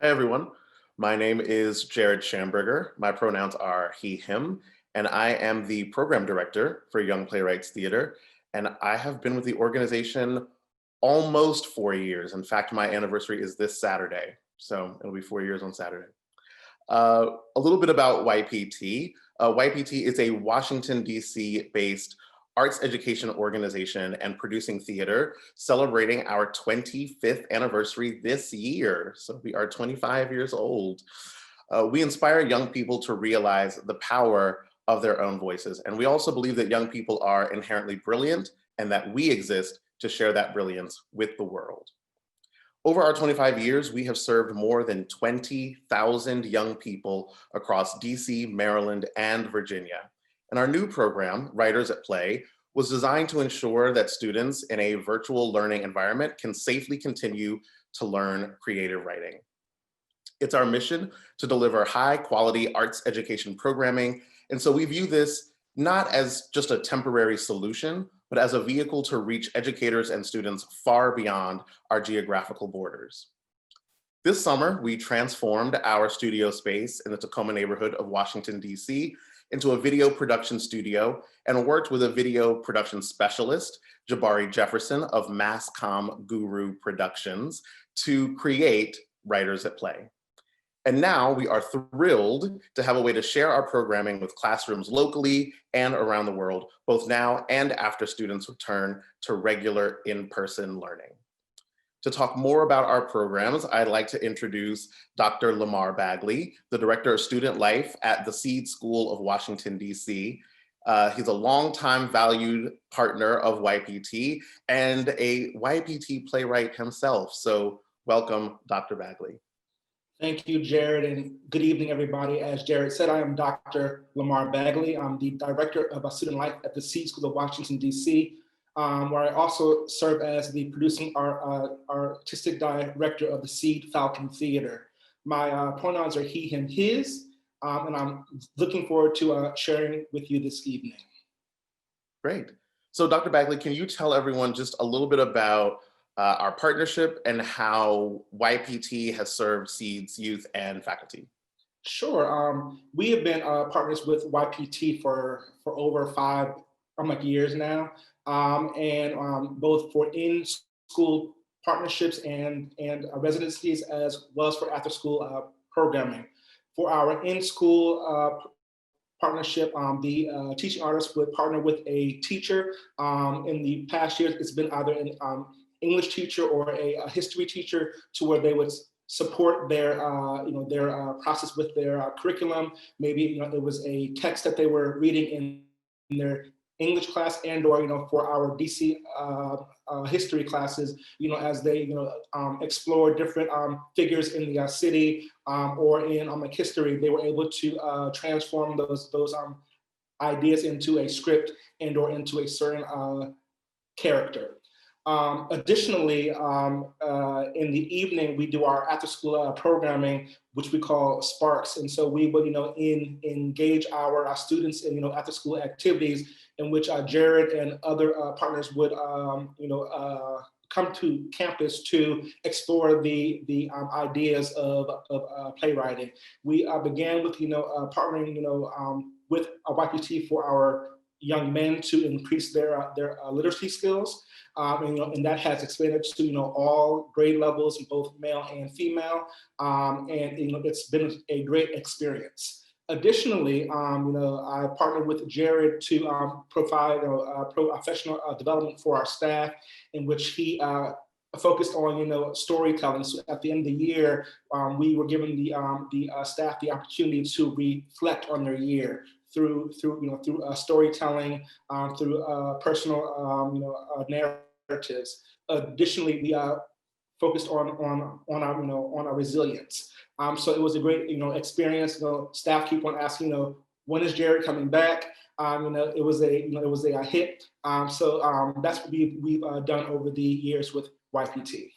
Hi, everyone. My name is Jared Shamberger. My pronouns are he, him, and I am the program director for Young Playwrights Theater. And I have been with the organization almost 4 years. In fact, my anniversary is this Saturday. So it'll be 4 years on Saturday. A little bit about YPT. YPT is a Washington, D.C. based arts education organization and producing theater celebrating our 25th anniversary this year. So we are 25 years old. We inspire young people to realize the power of their own voices. And we also believe that young people are inherently brilliant and that we exist to share that brilliance with the world. Over our 25 years, we have served more than 20,000 young people across DC, Maryland, and Virginia. And our new program, Writers at Play, was designed to ensure that students in a virtual learning environment can safely continue to learn creative writing. It's our mission to deliver high quality arts education programming. And so we view this not as just a temporary solution, but as a vehicle to reach educators and students far beyond our geographical borders. This summer, we transformed our studio space in the Tacoma neighborhood of Washington, D.C. into a video production studio and worked with a video production specialist, Jabari Jefferson of Masscom Guru Productions, to create Writers at Play. And now we are thrilled to have a way to share our programming with classrooms locally and around the world, both now and after students return to regular in-person learning. To talk more about our programs, I'd like to introduce Dr. LaMar Bagley, the Director of Student Life at the Seed School of Washington, D.C. He's a longtime valued partner of YPT and a YPT playwright himself. So welcome, Dr. Bagley. Thank you, Jared, and good evening, everybody. As Jared said, I am Dr. LaMar Bagley. I'm the Director of Student Life at the Seed School of Washington, D.C., where I also serve as the producing artistic director of the Seed Falcon Theater. My pronouns are he, him, his, and I'm looking forward to sharing with you this evening. Great. So Dr. Bagley, can you tell everyone just a little bit about our partnership and how YPT has served Seed's youth and faculty? Sure. We have been partners with YPT for over 5 years now, both for in-school partnerships and residencies, as well as for after-school programming. For our in-school partnership, the teaching artists would partner with a teacher. In the past years, it's been either an English teacher or a history teacher, to where they would support their process with their curriculum. Maybe it was a text that they were reading in their English class, and or for our DC history classes, as they explore different figures in the city or in history, they were able to transform those ideas into a script and or into a certain character. Additionally, in the evening, we do our after-school programming, which we call Sparks. And so we would, engage our students in, after-school activities in which Jared and other partners would, come to campus to explore the ideas of playwriting. We began with, partnering, with YPT for our young men to increase their literacy skills. And that has expanded to all grade levels, both male and female, and it's been a great experience. Additionally, I partnered with Jared to provide professional development for our staff, in which he focused on storytelling. So at the end of the year, we were giving the staff the opportunity to reflect on their year through storytelling, through personal narratives. Additionally, we focused on our resilience. So it was a great experience. Staff keep on asking, when is Jared coming back? It was a hit. So that's what we've done over the years with YPT.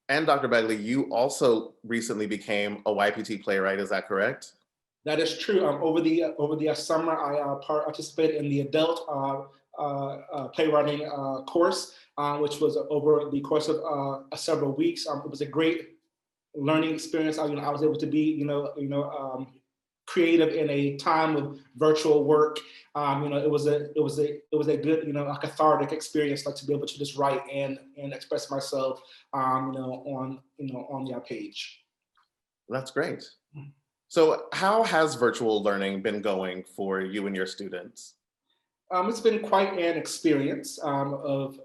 And Dr. Bagley, you also recently became a YPT playwright, is that correct? That is true. Over the summer, I participated in the adult playwriting course, which was over the course of several weeks. It was a great learning experience. I was able to be, creative in a time of virtual work. It was a good, a cathartic experience, like to be able to just write and express myself, on the page. That's great. So how has virtual learning been going for you and your students? It's been quite an experience. Of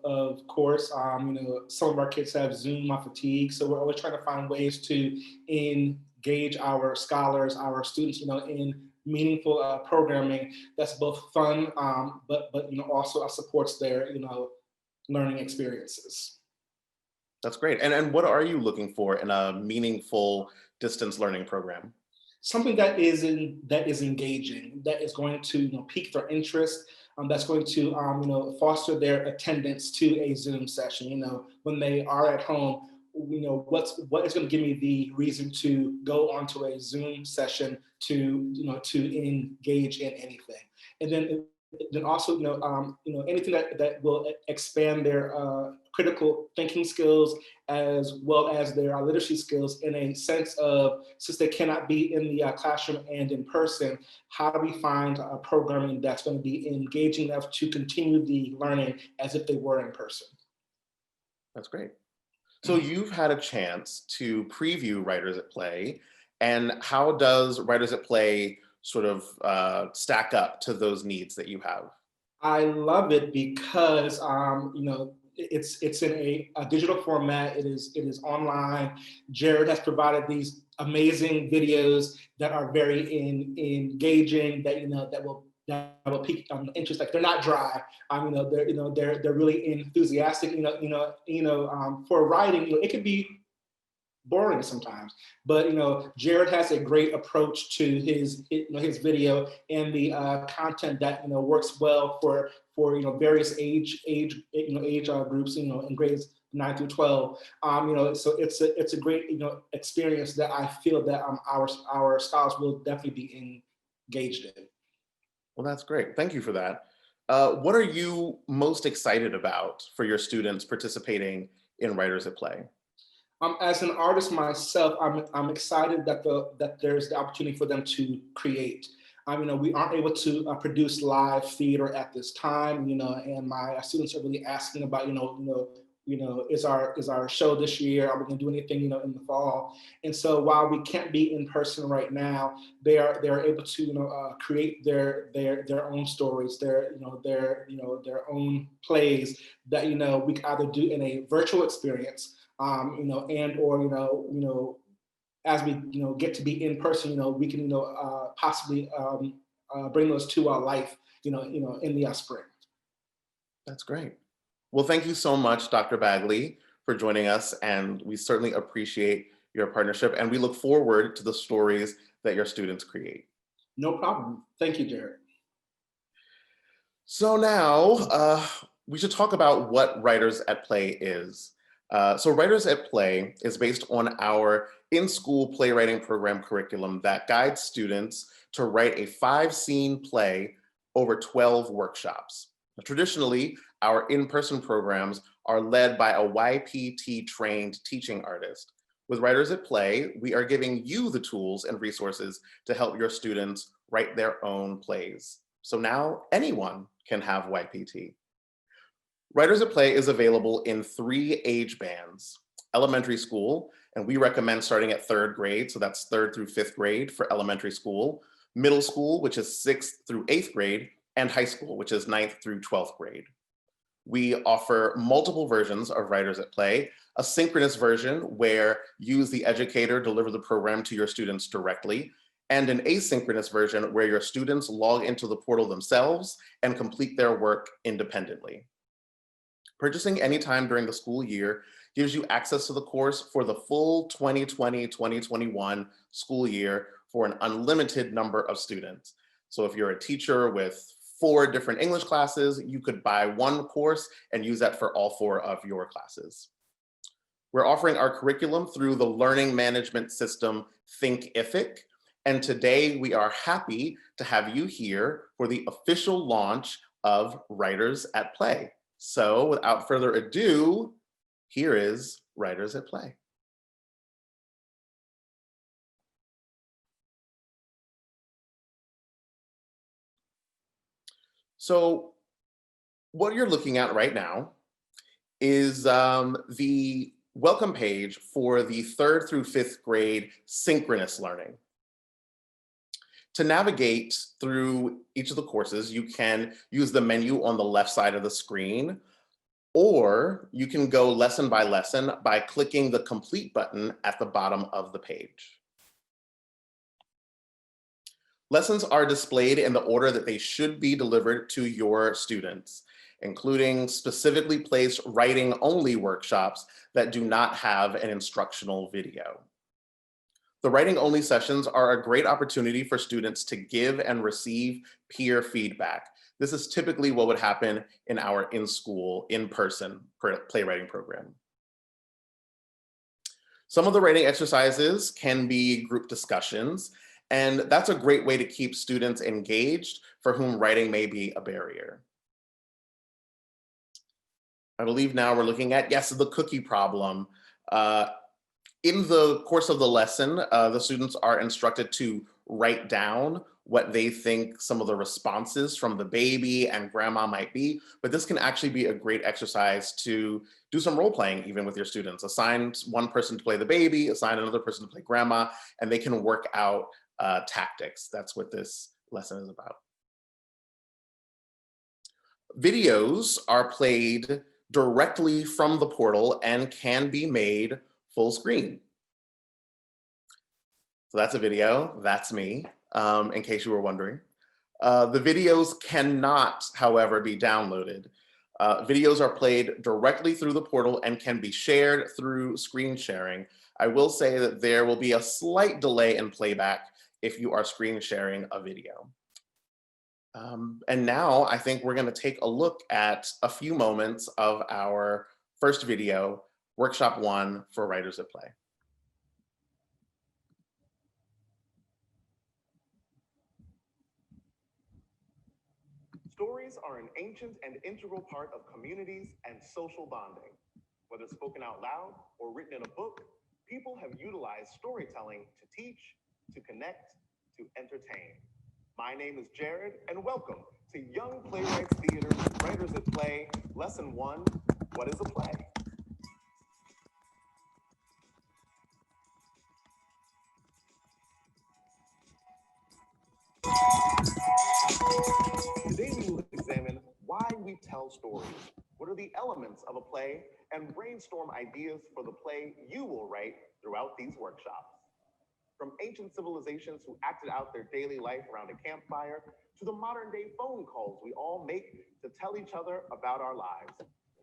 course, some of our kids have Zoom fatigue, so we're always trying to find ways to engage our scholars, our students, in meaningful programming that's both fun, but also supports their learning experiences. That's great. And what are you looking for in a meaningful distance learning program? Something that is engaging, that is going to pique their interest, that's going to foster their attendance to a Zoom session. When they are at home, what is going to give me the reason to go onto a Zoom session to engage in anything, and then also anything that will expand their critical thinking skills as well as their literacy skills, in a sense of, since they cannot be in the classroom and in person, how do we find programming that's going to be engaging enough to continue the learning as if they were in person? That's great. So you've had a chance to preview Writers at Play, and how does Writers at Play sort of stack up to those needs that you have? I love it because it's in a digital format. It is online. Jared has provided these amazing videos that are very engaging. That will pique interest. Like, they're not dry. They're really enthusiastic. For writing, it can be boring sometimes, but Jared has a great approach to his video, and the content that works well for various age groups, in grades 9 through 12. So it's a great experience that I feel that our scholars will definitely be engaged in. Well, that's great. Thank you for that. What are you most excited about for your students participating in Writers at Play? As an artist myself, I'm excited that there's the opportunity for them to create. We aren't able to produce live theater at this time, and my students are really asking about, is our show this year? Are we going to do anything, in the fall? And so while we can't be in person right now, they're able to, create their own stories, their own plays that we can either do in a virtual experience, and or as we get to be in person, we can possibly bring those to our life, in the spring. That's great. Well, thank you so much, Dr. Bagley, for joining us, and we certainly appreciate your partnership, and we look forward to the stories that your students create. No problem. Thank you, Jared. So now we should talk about what Writers at Play is. So Writers at Play is based on our in-school playwriting program curriculum that guides students to write a 5-scene play over 12 workshops. Traditionally, our in-person programs are led by a YPT trained teaching artist. With Writers at Play, we are giving you the tools and resources to help your students write their own plays. So now anyone can have YPT. Writers at Play is available in 3 age bands: elementary school, and we recommend starting at 3rd grade, so that's 3rd through 5th grade for elementary school; middle school, which is 6th through 8th grade; and high school, which is 9th through 12th grade. We offer multiple versions of Writers at Play: a synchronous version where you as the educator deliver the program to your students directly, and an asynchronous version where your students log into the portal themselves and complete their work independently. Purchasing anytime during the school year gives you access to the course for the full 2020-2021 school year for an unlimited number of students. So if you're a teacher with 4 different English classes, you could buy one course and use that for all 4 of your classes. We're offering our curriculum through the learning management system Thinkific, and today we are happy to have you here for the official launch of Writers at Play. So without further ado, here is Writers at Play. So what you're looking at right now is the welcome page for the 3rd through 5th grade synchronous learning. To navigate through each of the courses, you can use the menu on the left side of the screen, or you can go lesson by lesson by clicking the complete button at the bottom of the page. Lessons are displayed in the order that they should be delivered to your students, including specifically placed writing-only workshops that do not have an instructional video. The writing-only sessions are a great opportunity for students to give and receive peer feedback. This is typically what would happen in our in-school, in-person playwriting program. Some of the writing exercises can be group discussions, and that's a great way to keep students engaged for whom writing may be a barrier. I believe now we're looking at, yes, the cookie problem. In the course of the lesson, the students are instructed to write down what they think some of the responses from the baby and grandma might be, but this can actually be a great exercise to do some role playing even with your students. Assign one person to play the baby, assign another person to play grandma, and they can work out tactics. That's what this lesson is about. Videos are played directly from the portal and can be made full screen. So that's a video, that's me, in case you were wondering. The videos cannot, however, be downloaded. Videos are played directly through the portal and can be shared through screen sharing. I will say that there will be a slight delay in playback if you are screen sharing a video. And now I think we're going to take a look at a few moments of our first video, Workshop 1 for Writers at Play. Stories are an ancient and integral part of communities and social bonding. Whether spoken out loud or written in a book, people have utilized storytelling to teach, to connect, to entertain. My name is Jared, and welcome to Young Playwrights Theater Writers at Play, Lesson 1, What is a Play? Today we will examine why we tell stories, what are the elements of a play, and brainstorm ideas for the play you will write throughout these workshops. From ancient civilizations who acted out their daily life around a campfire, to the modern day phone calls we all make to tell each other about our lives,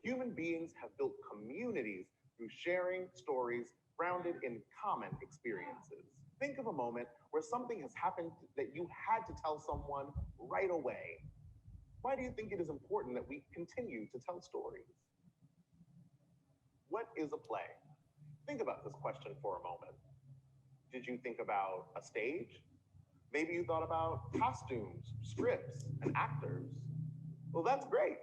human beings have built communities through sharing stories grounded in common experiences. Think of a moment where something has happened that you had to tell someone right away. Why do you think it is important that we continue to tell stories? What is a play? Think about this question for a moment. Did you think about a stage? Maybe you thought about costumes, scripts, and actors. Well, that's great.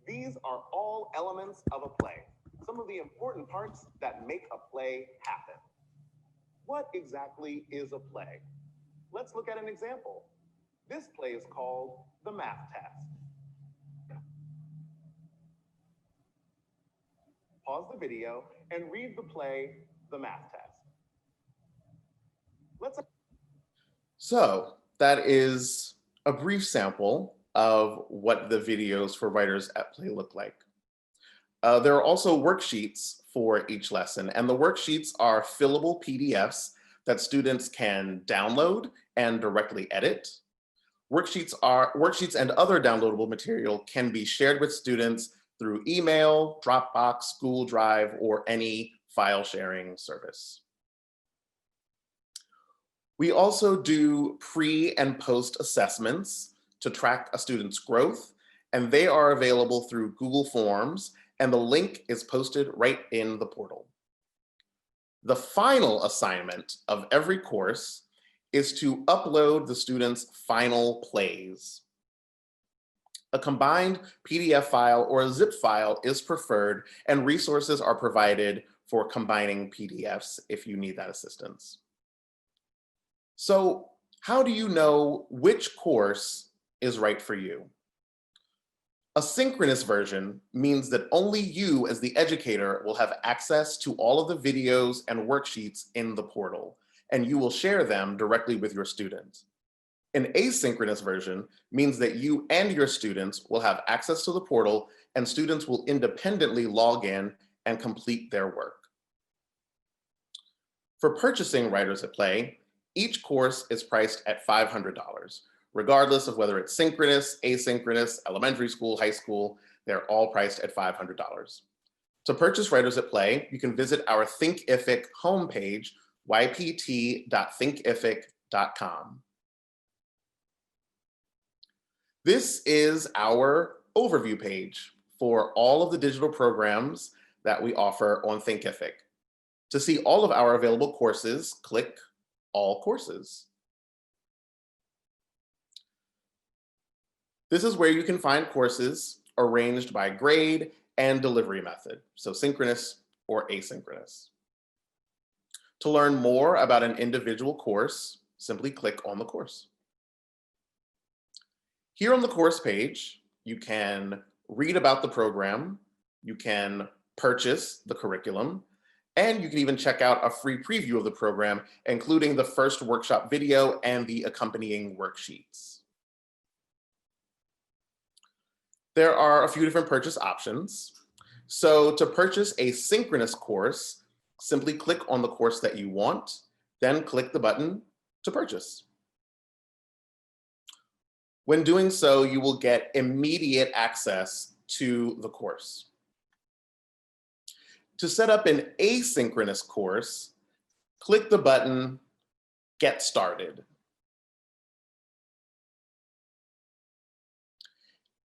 These are all elements of a play, some of the important parts that make a play happen. What exactly is a play? Let's look at an example. This play is called The Math Test. Pause the video and read the play, The Math Test. So that is a brief sample of what the videos for Writers at Play look like. There are also worksheets for each lesson, and the worksheets are fillable PDFs that students can download and directly edit. Worksheets and other downloadable material can be shared with students through email, Dropbox, Google Drive, or any file sharing service. We also do pre and post assessments to track a student's growth, and they are available through Google Forms, and the link is posted right in the portal. The final assignment of every course is to upload the students' final plays. A combined PDF file or a zip file is preferred, and resources are provided for combining PDFs if you need that assistance. So how do you know which course is right for you? A synchronous version means that only you as the educator will have access to all of the videos and worksheets in the portal, and you will share them directly with your students. An asynchronous version means that you and your students will have access to the portal, and students will independently log in and complete their work. For purchasing Writers at Play, each course is priced at $500, regardless of whether it's synchronous, asynchronous, elementary school, high school, they're all priced at $500. To purchase Writers at Play, you can visit our Thinkific homepage, ypt.thinkific.com. This is our overview page for all of the digital programs that we offer on Thinkific. To see all of our available courses, click All Courses. This is where you can find courses arranged by grade and delivery method, so synchronous or asynchronous. To learn more about an individual course, simply click on the course. Here on the course page, you can read about the program, you can purchase the curriculum, and you can even check out a free preview of the program, including the first workshop video and the accompanying worksheets. There are a few different purchase options. So to purchase a synchronous course, simply click on the course that you want, then click the button to purchase. When doing so, you will get immediate access to the course. To set up an asynchronous course, click the button, Get Started.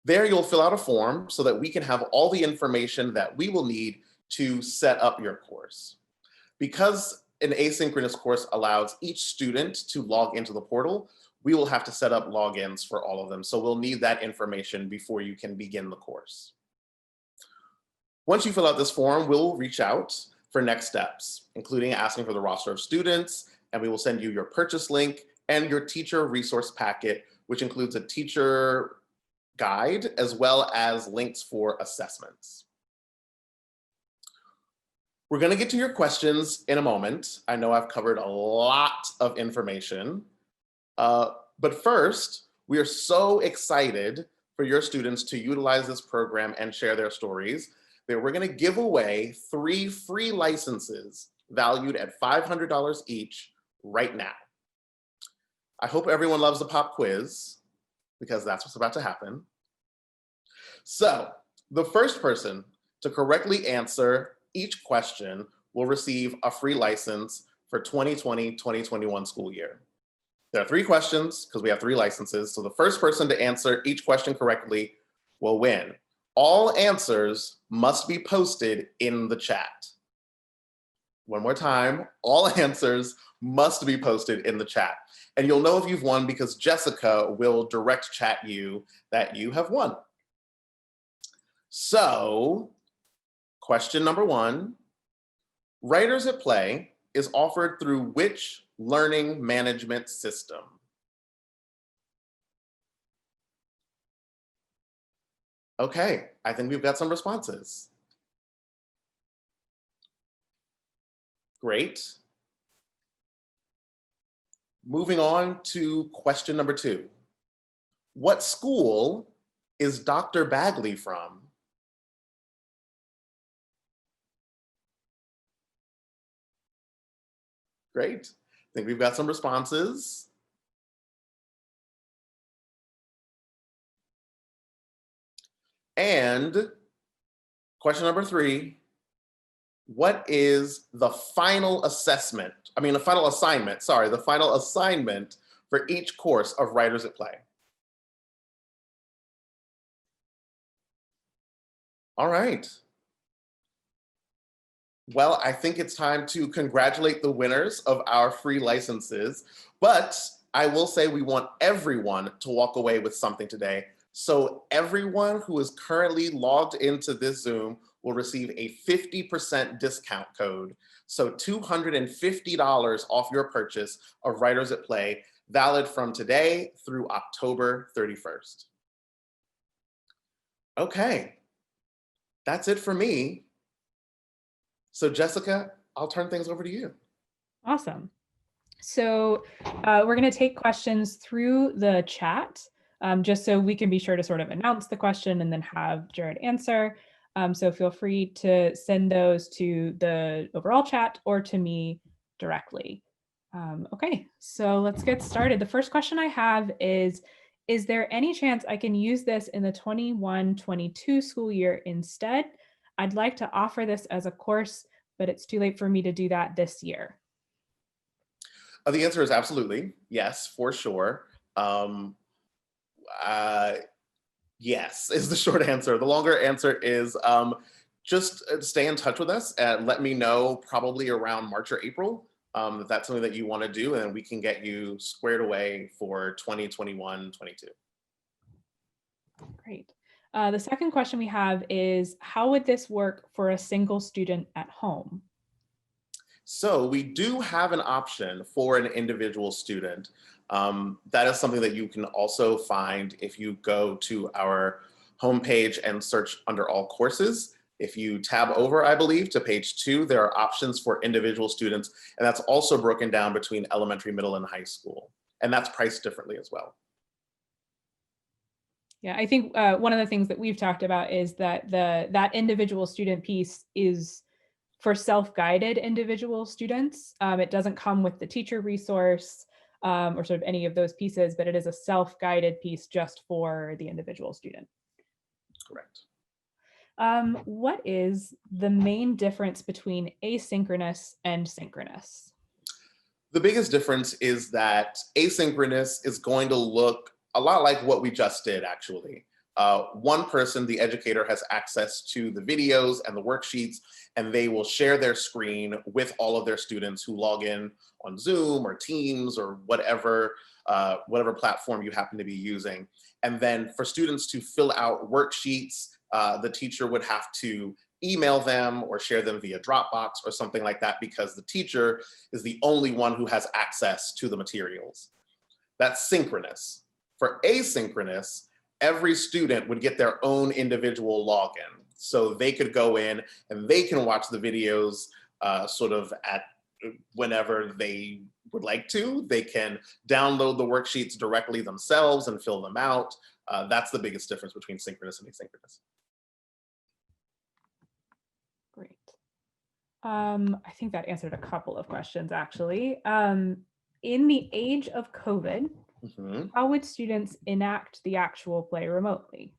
There you'll fill out a form so that we can have all the information that we will need to set up your course. Because an asynchronous course allows each student to log into the portal, we will have to set up logins for all of them. So we'll need that information before you can begin the course. Once you fill out this form, we'll reach out for next steps, including asking for the roster of students, and we will send you your purchase link and your teacher resource packet, which includes a teacher guide as well as links for assessments. We're going to get to your questions in a moment. I know I've covered a lot of information, but first, we are so excited for your students to utilize this program and share their stories that we're going to give away 3 free licenses valued at $500 each right now. I hope everyone loves the pop quiz because that's what's about to happen. So the first person to correctly answer each question will receive a free license for 2020-2021 school year. There are 3 questions because we have 3 licenses. So the first person to answer each question correctly will win. All answers must be posted in the chat. One more time, all answers must be posted in the chat. And you'll know if you've won because Jessica will direct chat you that you have won. So, question number 1, Writers at Play is offered through which learning management system? Okay, I think we've got some responses. Great. Moving on to question number 2. What school is Dr. Bagley from? Great. I think we've got some responses. And question number 3, what is the final assignment for each course of Writers at Play? All right. Well, I think it's time to congratulate the winners of our free licenses, but I will say we want everyone to walk away with something today. So everyone who is currently logged into this Zoom will receive a 50% discount code. So $250 off your purchase of Writers at Play, valid from today through October 31st. Okay, that's it for me. So Jessica, I'll turn things over to you. Awesome. So we're going to take questions through the chat, just so we can be sure to sort of announce the question and then have Jared answer. So feel free to send those to the overall chat or to me directly. Okay, so let's get started. The first question I have is there any chance I can use this in the 21-22 school year instead? I'd like to offer this as a course, but it's too late for me to do that this year. The answer is absolutely yes, for sure. Yes is the short answer. The longer answer is just stay in touch with us and let me know probably around March or April if that's something that you want to do, and we can get you squared away for 2021-22. Great. The second question we have is, how would this work for a single student at home? So we do have an option for an individual student. That is something that you can also find if you go to our homepage and search under all courses. If you tab over, I believe, to page 2, there are options for individual students, and that's also broken down between elementary, middle, and high school. And that's priced differently as well. Yeah, I think one of the things that we've talked about is that that individual student piece is for self-guided individual students. It doesn't come with the teacher resource or sort of any of those pieces, but it is a self-guided piece just for the individual student. Correct. What is the main difference between asynchronous and synchronous? The biggest difference is that asynchronous is going to look a lot like what we just did, actually. One person, the educator, has access to the videos and the worksheets, and they will share their screen with all of their students who log in on Zoom or Teams or whatever platform you happen to be using. And then for students to fill out worksheets, the teacher would have to email them or share them via Dropbox or something like that, because the teacher is the only one who has access to the materials. That's synchronous. For asynchronous, every student would get their own individual login. So they could go in and they can watch the videos sort of at whenever they would like to. They can download the worksheets directly themselves and fill them out. That's the biggest difference between synchronous and asynchronous. Great. I think that answered a couple of questions, actually. In the age of COVID, how would students enact the actual play remotely?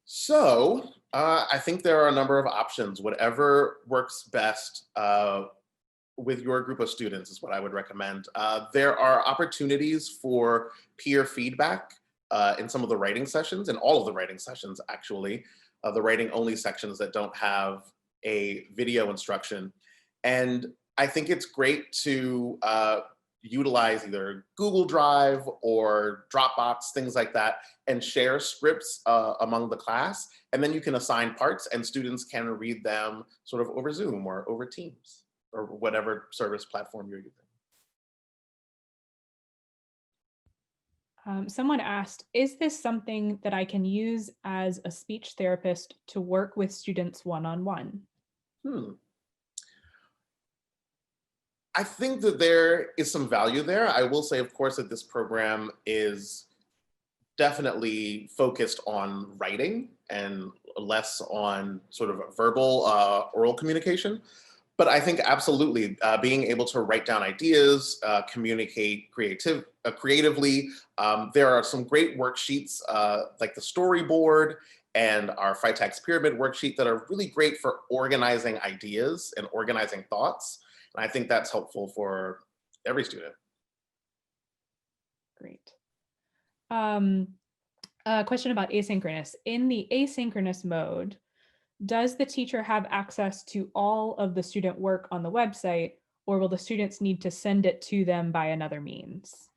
So I think there are a number of options. Whatever works best with your group of students is what I would recommend. There are opportunities for peer feedback in some of the writing sessions, and all of the writing sessions, actually, the writing only sections that don't have a video instruction. And I think it's great to utilize either Google Drive or Dropbox, things like that, and share scripts among the class. And then you can assign parts and students can read them sort of over Zoom or over Teams or whatever service platform you're using. Someone asked, is this something that I can use as a speech therapist to work with students one-on-one? I think that there is some value there. I will say, of course, that this program is definitely focused on writing and less on sort of verbal oral communication. But I think absolutely being able to write down ideas, communicate creatively. There are some great worksheets like the storyboard and our Freytag's Pyramid worksheet that are really great for organizing ideas and organizing thoughts. And I think that's helpful for every student. Great. A question about asynchronous. In the asynchronous mode, does the teacher have access to all of the student work on the website, or will the students need to send it to them by another means?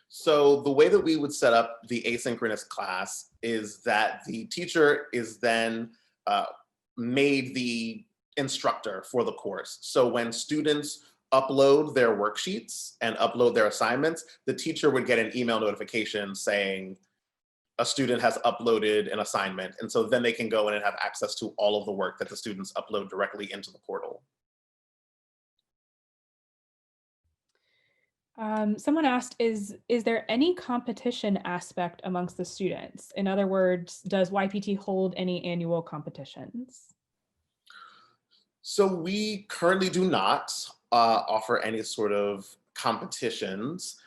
So the way that we would set up the asynchronous class is that the teacher is then made the instructor for the course. So when students upload their worksheets and upload their assignments, the teacher would get an email notification saying, a student has uploaded an assignment. And so then they can go in and have access to all of the work that the students upload directly into the portal. Someone asked, is there any competition aspect amongst the students? In other words, does YPT hold any annual competitions? So we currently do not offer any sort of competitions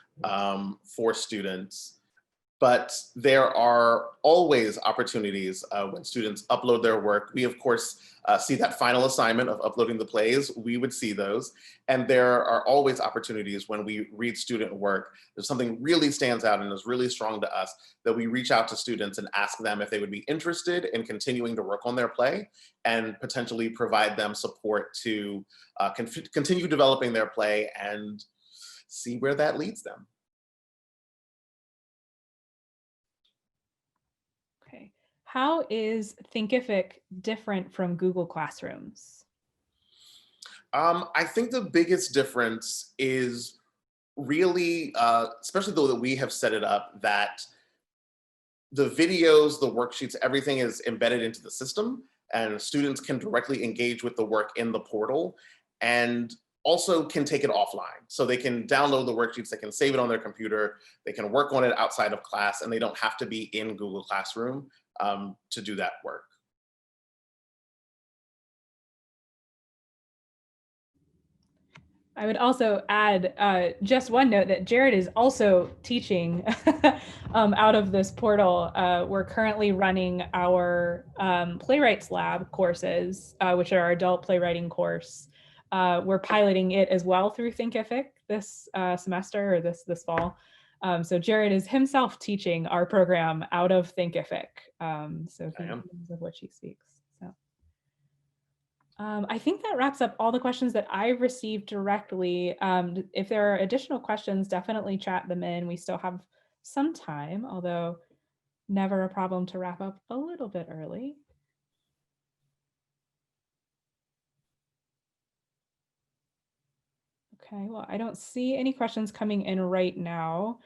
for students. But there are always opportunities when students upload their work. We, of course, see that final assignment of uploading the plays. We would see those. And there are always opportunities when we read student work. If something really stands out and is really strong to us, that we reach out to students and ask them if they would be interested in continuing to work on their play and potentially provide them support to continue developing their play and see where that leads them. How is Thinkific different from Google Classrooms? I think the biggest difference is really, especially though that we have set it up, that the videos, the worksheets, everything is embedded into the system and students can directly engage with the work in the portal and also can take it offline. So they can download the worksheets, they can save it on their computer, they can work on it outside of class, and they don't have to be in Google Classroom to do that work. I would also add just one note that Jared is also teaching out of this portal. We're currently running our Playwrights Lab courses, which are our adult playwriting course. We're piloting it as well through Thinkific this semester or this fall. So Jared is himself teaching our program out of Thinkific. So he knows of which he speaks. So I think that wraps up all the questions that I received directly. If there are additional questions, definitely chat them in. We still have some time, although never a problem to wrap up a little bit early. Okay, well, I don't see any questions coming in right now.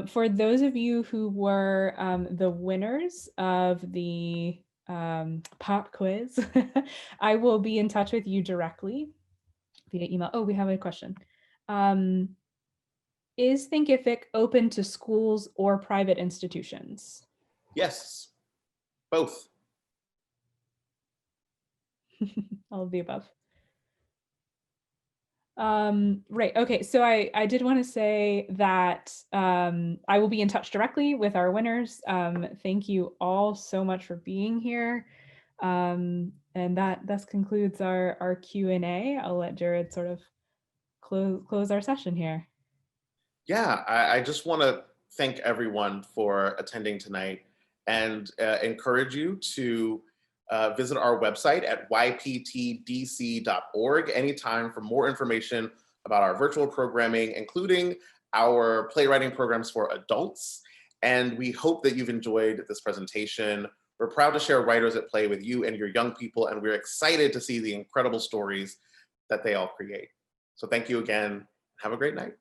For those of you who were the winners of the pop quiz, I will be in touch with you directly via email. Oh, we have a question. Is Thinkific open to schools or private institutions? Yes, both. All of the above. Right. Okay. So I did want to say that I will be in touch directly with our winners. Thank you all so much for being here. And that thus concludes our Q&A. I'll let Jared sort of close our session here. Yeah, I just want to thank everyone for attending tonight and encourage you to visit our website at yptdc.org anytime for more information about our virtual programming, including our playwriting programs for adults. And we hope that you've enjoyed this presentation. We're proud to share Writers at Play with you and your young people, and we're excited to see the incredible stories that they all create. So thank you again. Have a great night.